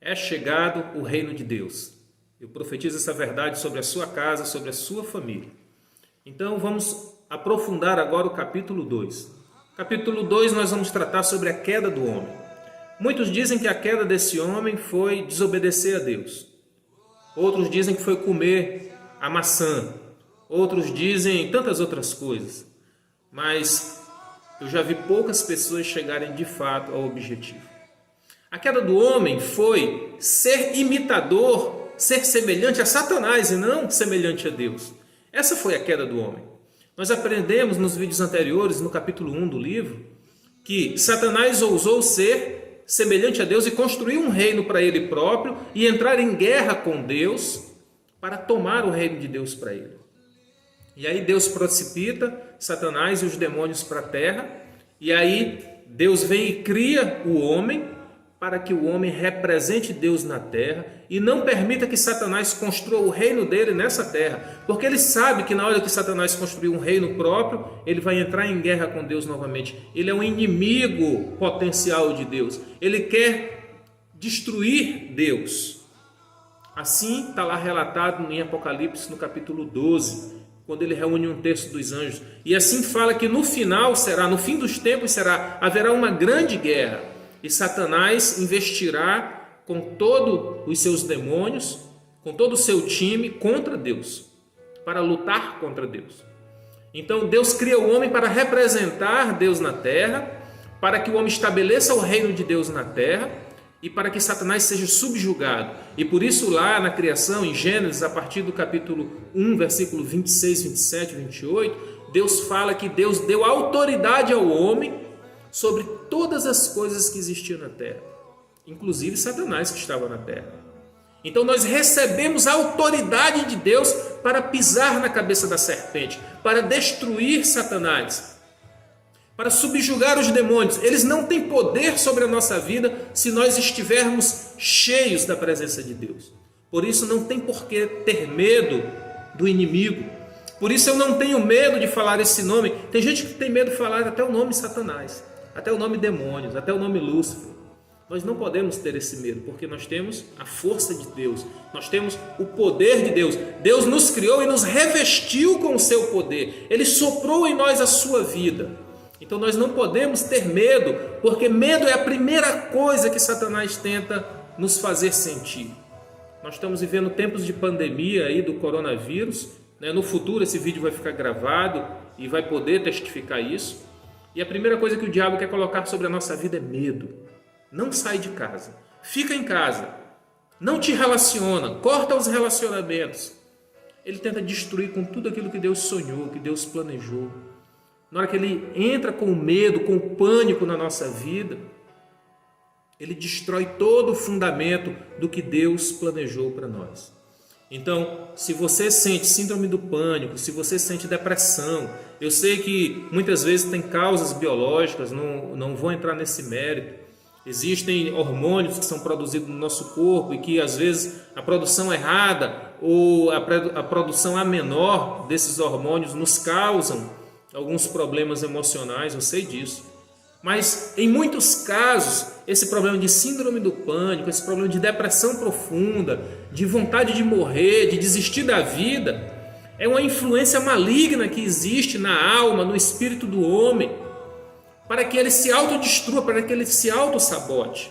É chegado o reino de Deus. Eu profetizo essa verdade sobre a sua casa, sobre a sua família. Então vamos aprofundar agora o capítulo 2. Capítulo 2 nós vamos tratar sobre a queda do homem. Muitos dizem que a queda desse homem foi desobedecer a Deus. Outros dizem que foi comer a maçã. Outros dizem tantas outras coisas. Mas eu já vi poucas pessoas chegarem de fato ao objetivo. A queda do homem foi ser imitador, ser semelhante a Satanás e não semelhante a Deus. Essa foi a queda do homem. Nós aprendemos nos vídeos anteriores, no capítulo 1 do livro, que Satanás ousou ser semelhante a Deus e construir um reino para ele próprio e entrar em guerra com Deus para tomar o reino de Deus para ele. E aí Deus precipita Satanás e os demônios para a terra, e aí Deus vem e cria o homem para que o homem represente Deus na terra e não permita que Satanás construa o reino dele nessa terra, porque ele sabe que na hora que Satanás construir um reino próprio, ele vai entrar em guerra com Deus novamente. Ele é um inimigo potencial de Deus, ele quer destruir Deus. Assim está lá relatado em Apocalipse no capítulo 12, quando ele reúne um terço dos anjos, e assim fala que no final será, no fim dos tempos haverá uma grande guerra, e Satanás investirá com todos os seus demônios, com todo o seu time contra Deus, para lutar contra Deus. Então Deus cria o homem para representar Deus na terra, para que o homem estabeleça o reino de Deus na terra e para que Satanás seja subjugado. E por isso lá na criação, em Gênesis, a partir do capítulo 1, versículo 26, 27, 28, Deus fala que Deus deu autoridade ao homem sobre todas as coisas que existiam na terra, inclusive Satanás que estava na terra. Então nós recebemos a autoridade de Deus para pisar na cabeça da serpente, para destruir Satanás, para subjugar os demônios. Eles não têm poder sobre a nossa vida se nós estivermos cheios da presença de Deus. Por isso não tem por que ter medo do inimigo. Por isso eu não tenho medo de falar esse nome. Tem gente que tem medo de falar até o nome Satanás, até o nome demônios, até o nome Lúcifer. Nós não podemos ter esse medo, porque nós temos a força de Deus, nós temos o poder de Deus. Deus nos criou e nos revestiu com o seu poder. Ele soprou em nós a sua vida. Então nós não podemos ter medo, porque medo é a primeira coisa que Satanás tenta nos fazer sentir. Nós estamos vivendo tempos de pandemia aí do coronavírus, né? No futuro esse vídeo vai ficar gravado e vai poder testificar isso. E a primeira coisa que o diabo quer colocar sobre a nossa vida é medo. Não sai de casa, fica em casa, não te relaciona, corta os relacionamentos. Ele tenta destruir com tudo aquilo que Deus sonhou, que Deus planejou. Na hora que ele entra com medo, com pânico na nossa vida, ele destrói todo o fundamento do que Deus planejou para nós. Então, se você sente síndrome do pânico, se você sente depressão, eu sei que muitas vezes tem causas biológicas, não vou entrar nesse mérito. Existem hormônios que são produzidos no nosso corpo e que às vezes a produção errada ou a produção a menor desses hormônios nos causam alguns problemas emocionais, eu sei disso. Mas em muitos casos, esse problema de síndrome do pânico, esse problema de depressão profunda, de vontade de morrer, de desistir da vida, é uma influência maligna que existe na alma, no espírito do homem, para que ele se autodestrua, para que ele se autossabote.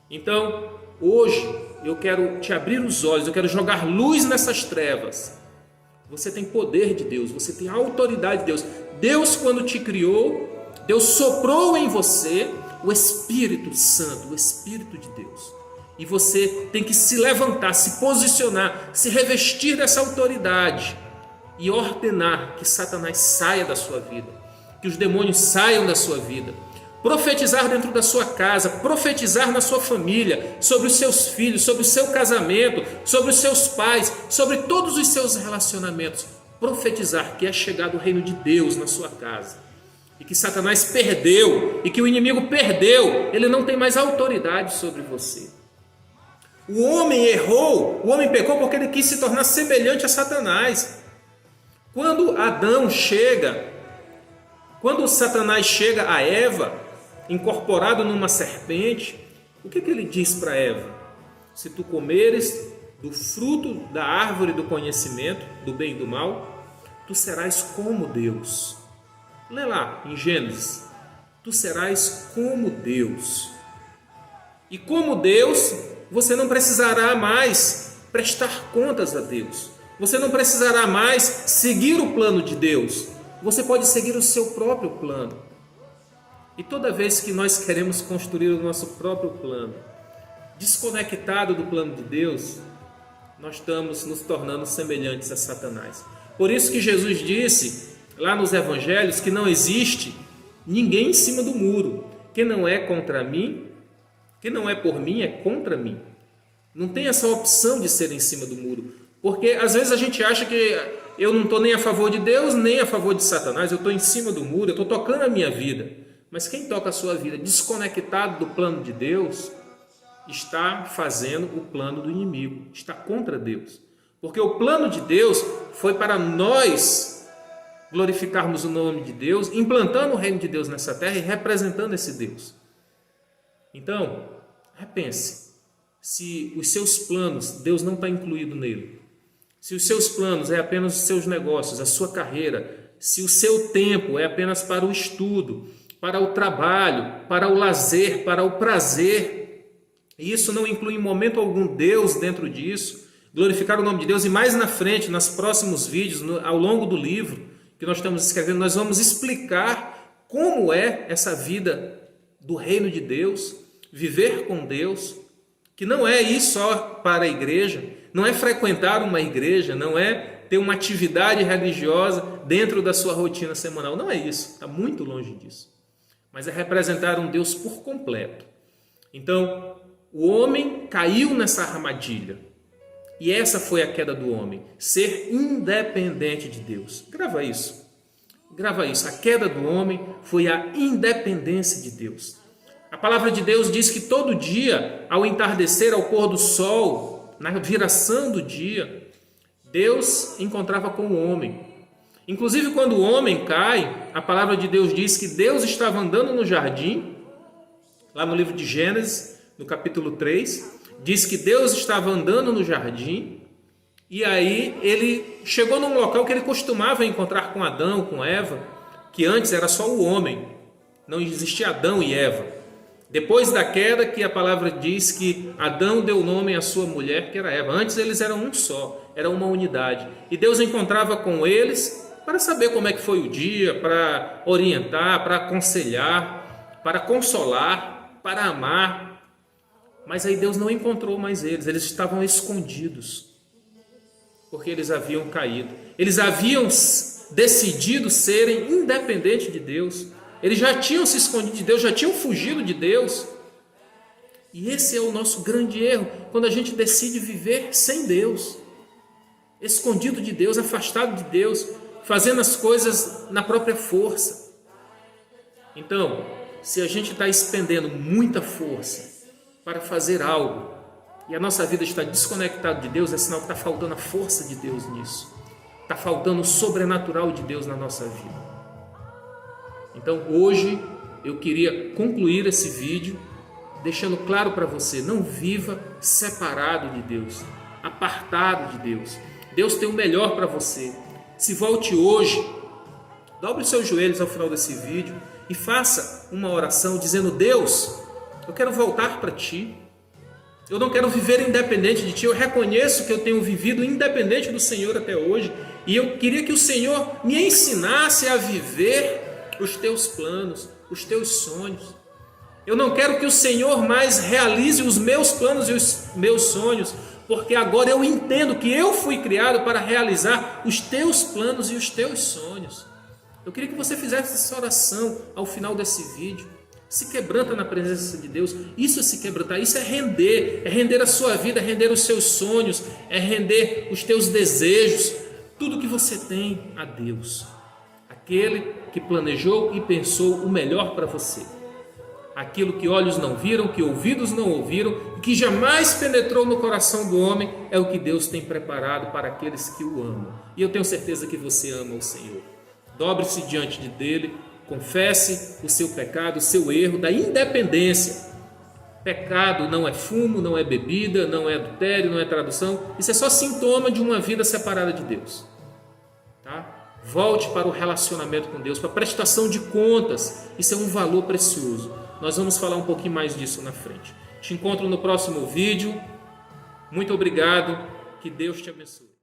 Então, hoje, eu quero te abrir os olhos, eu quero jogar luz nessas trevas. Você tem poder de Deus, você tem autoridade de Deus. Deus, quando te criou, Deus soprou em você o Espírito Santo, o Espírito de Deus. E você tem que se levantar, se posicionar, se revestir dessa autoridade e ordenar que Satanás saia da sua vida, que os demônios saiam da sua vida. Profetizar dentro da sua casa, profetizar na sua família, sobre os seus filhos, sobre o seu casamento, sobre os seus pais, sobre todos os seus relacionamentos. Profetizar que é chegado o reino de Deus na sua casa. E que Satanás perdeu, e que o inimigo perdeu, ele não tem mais autoridade sobre você. O homem errou, o homem pecou porque ele quis se tornar semelhante a Satanás. Quando Satanás chega a Eva, incorporado numa serpente, o que ele diz para Eva? se tu comeres do fruto da árvore do conhecimento, do bem e do mal, tu serás como Deus. Lê lá em Gênesis. Tu serás como Deus. E como Deus, você não precisará mais prestar contas a Deus. Você não precisará mais seguir o plano de Deus. Você pode seguir o seu próprio plano. E toda vez que nós queremos construir o nosso próprio plano, desconectado do plano de Deus, nós estamos nos tornando semelhantes a Satanás. Por isso que Jesus disse lá nos evangelhos que não existe ninguém em cima do muro. Quem não é contra mim, quem não é por mim, é contra mim. Não tem essa opção de ser em cima do muro. Porque às vezes a gente acha que eu não estou nem a favor de Deus, nem a favor de Satanás. Eu estou em cima do muro, eu estou tocando a minha vida. Mas quem toca a sua vida desconectado do plano de Deus, está fazendo o plano do inimigo, está contra Deus. Porque o plano de Deus foi para nós glorificarmos o nome de Deus, implantando o reino de Deus nessa terra e representando esse Deus. Então, repense, se os seus planos, Deus não está incluído nele, se os seus planos é apenas os seus negócios, a sua carreira, se o seu tempo é apenas para o estudo, para o trabalho, para o lazer, para o prazer, e isso não inclui em momento algum Deus dentro disso, glorificar o nome de Deus, e mais na frente, nos próximos vídeos, ao longo do livro que nós estamos escrevendo, nós vamos explicar como é essa vida do reino de Deus, viver com Deus, que não é ir só para a igreja, não é frequentar uma igreja, não é ter uma atividade religiosa dentro da sua rotina semanal, não é isso, está muito longe disso, mas é representar um Deus por completo. Então, o homem caiu nessa armadilha, e essa foi a queda do homem, ser independente de Deus. Grava isso, a queda do homem foi a independência de Deus. A palavra de Deus diz que todo dia, ao entardecer, ao pôr do sol, na viração do dia, Deus encontrava com o homem. Inclusive, quando o homem cai, a palavra de Deus diz que Deus estava andando no jardim, lá no livro de Gênesis, no capítulo 3, diz que Deus estava andando no jardim, e aí ele chegou num local que ele costumava encontrar com Adão, com Eva, que antes era só o homem, não existia Adão e Eva. Depois da queda, que a palavra diz que Adão deu nome à sua mulher, que era Eva. Antes eles eram um só, era uma unidade. E Deus encontrava com eles para saber como é que foi o dia, para orientar, para aconselhar, para consolar, para amar. Mas aí Deus não encontrou mais eles estavam escondidos, porque eles haviam caído. Eles haviam decidido serem independentes de Deus. Eles já tinham se escondido de Deus, já tinham fugido de Deus. E esse é o nosso grande erro, quando a gente decide viver sem Deus, escondido de Deus, afastado de Deus, fazendo as coisas na própria força. Então, se a gente está expendendo muita força para fazer algo, e a nossa vida está desconectada de Deus, é sinal que está faltando a força de Deus nisso. Está faltando o sobrenatural de Deus na nossa vida. Então hoje eu queria concluir esse vídeo deixando claro para você, não viva separado de Deus, apartado de Deus. Deus tem o melhor para você. Se volte hoje, dobre os seus joelhos ao final desse vídeo e faça uma oração dizendo: Deus, eu quero voltar para Ti. Eu não quero viver independente de Ti. Eu reconheço que eu tenho vivido independente do Senhor até hoje. E eu queria que o Senhor me ensinasse a viver os Teus planos, os Teus sonhos. Eu não quero que o Senhor mais realize os meus planos e os meus sonhos, porque agora eu entendo que eu fui criado para realizar os Teus planos e os Teus sonhos. Eu queria que você fizesse essa oração ao final desse vídeo. Se quebranta na presença de Deus. Isso é se quebrantar, isso é render a sua vida, é render os seus sonhos, é render os teus desejos, tudo que você tem a Deus, aquele que planejou e pensou o melhor para você, aquilo que olhos não viram, que ouvidos não ouviram, que jamais penetrou no coração do homem, é o que Deus tem preparado para aqueles que o amam. E eu tenho certeza que você ama o Senhor. Dobre-se diante dele, confesse o seu pecado, o seu erro da independência Pecado não é fumo, não é bebida, não é adultério, não é tradução. Isso é só sintoma de uma vida separada de Deus. Tá? Volte para o relacionamento com Deus, para a prestação de contas. Isso é um valor precioso. Nós vamos falar um pouquinho mais disso na frente. Te encontro no próximo vídeo. Muito obrigado. Que Deus te abençoe.